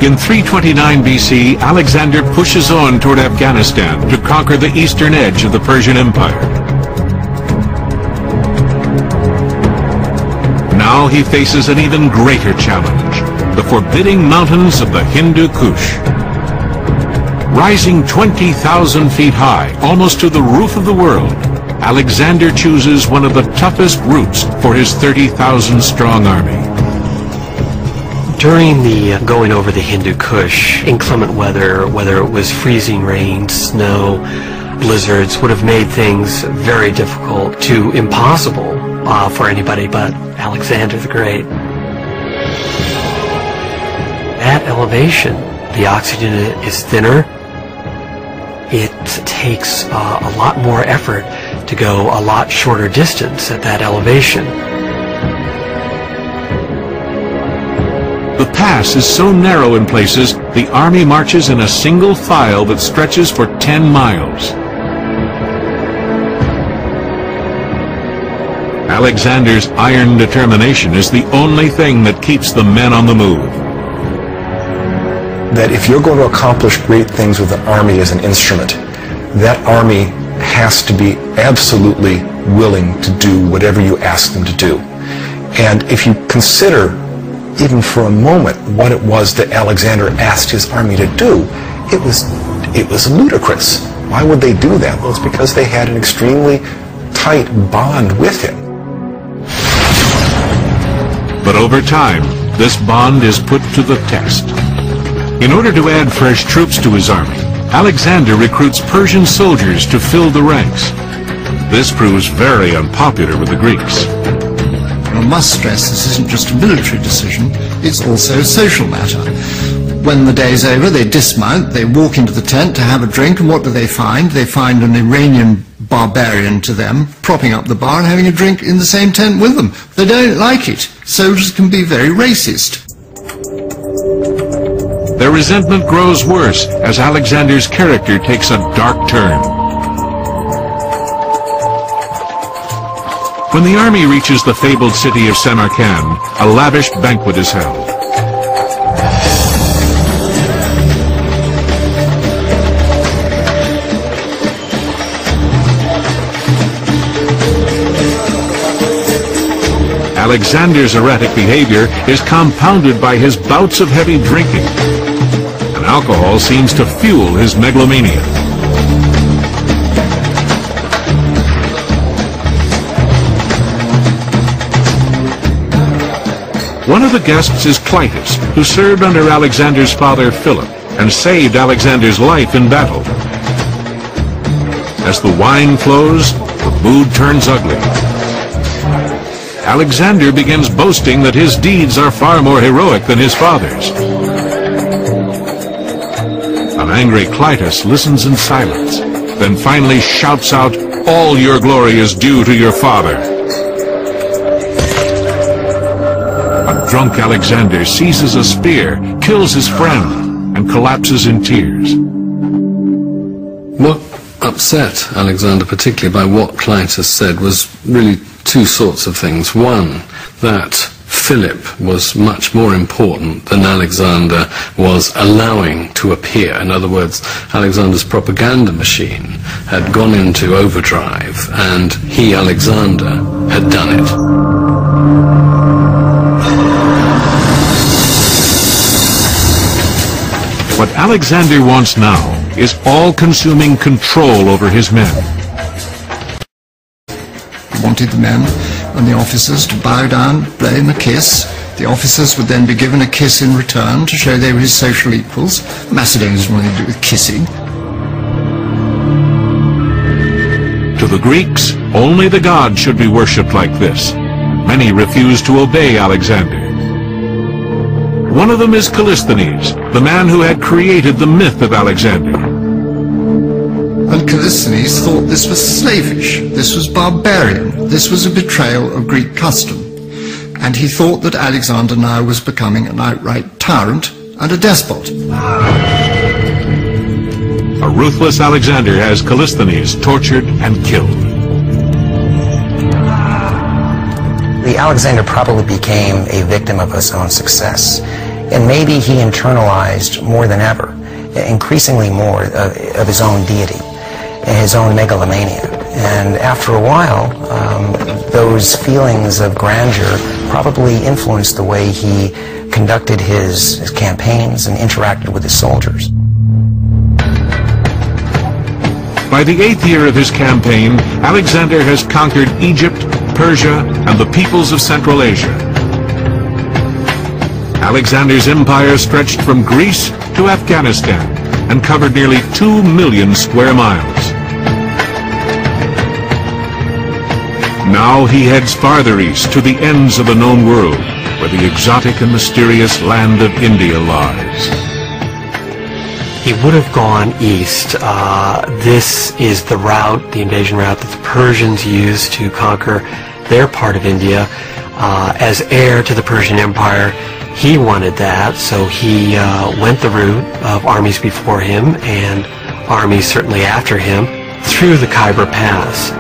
In 329 BC, Alexander pushes on toward Afghanistan to conquer the eastern edge of the Persian Empire. Now he faces an even greater challenge, the forbidding mountains of the Hindu Kush. Rising 20,000 feet high, almost to the roof of the world, Alexander chooses one of the toughest routes for his 30,000-strong army. During the going over the Hindu Kush, inclement weather, whether it was freezing rain, snow, blizzards, would have made things very difficult to impossible for anybody but Alexander the Great. At elevation, the oxygen is thinner. It takes a lot more effort to go a lot shorter distance at that elevation. The pass is so narrow in places, the army marches in a single file that stretches for 10 miles. Alexander's iron determination is the only thing that keeps the men on the move. That if you're going to accomplish great things with an army as an instrument, that army has to be absolutely willing to do whatever you ask them to do. And if you consider, even for a moment, what it was that Alexander asked his army to do, it was ludicrous. Why would they do that? Well, it's because they had an extremely tight bond with him. But over time, this bond is put to the test. In order to add fresh troops to his army, Alexander recruits Persian soldiers to fill the ranks. This proves very unpopular with the Greeks. I must stress this isn't just a military decision, it's also a social matter. When the day's over, they dismount, they walk into the tent to have a drink, and what do they find? They find an Iranian barbarian to them, propping up the bar and having a drink in the same tent with them. They don't like it. Soldiers can be very racist. Their resentment grows worse as Alexander's character takes a dark turn. When the army reaches the fabled city of Samarkand, a lavish banquet is held. Alexander's erratic behavior is compounded by his bouts of heavy drinking, and alcohol seems to fuel his megalomania. One of the guests is Clytus, who served under Alexander's father Philip and saved Alexander's life in battle. As the wine flows, the mood turns ugly. Alexander begins boasting that his deeds are far more heroic than his father's. An angry Clytus listens in silence, then finally shouts out, "All your glory is due to your father." A drunk Alexander seizes a spear, kills his friend, and collapses in tears. What upset Alexander particularly by what Clytus said was really two sorts of things. One, that Philip was much more important than Alexander was allowing to appear. In other words, Alexander's propaganda machine had gone into overdrive, and he, Alexander, had done it. What Alexander wants now is all-consuming control over his men. He wanted the men and the officers to bow down, blow him a kiss. The officers would then be given a kiss in return to show they were his social equals. Macedonians had nothing to do with kissing. To the Greeks, only the gods should be worshipped like this. Many refuse to obey Alexander. One of them is Callisthenes, the man who had created the myth of Alexander. And Callisthenes thought this was slavish, this was barbarian, this was a betrayal of Greek custom. And he thought that Alexander now was becoming an outright tyrant and a despot. A ruthless Alexander has Callisthenes tortured and killed. The Alexander probably became a victim of his own success. And maybe he internalized more than ever, increasingly more, of his own deity, his own megalomania. And after a while, those feelings of grandeur probably influenced the way he conducted his campaigns and interacted with his soldiers. By the 8th year of his campaign, Alexander has conquered Egypt, Persia, and the peoples of Central Asia. Alexander's empire stretched from Greece to Afghanistan and covered nearly 2 million square miles. Now he heads farther east to the ends of the known world, where the exotic and mysterious land of India lies. He would have gone east. This is the route, the invasion route that the Persians used to conquer their part of India. As heir to the Persian Empire, he wanted that, so he went the route of armies before him and armies certainly after him through the Khyber Pass.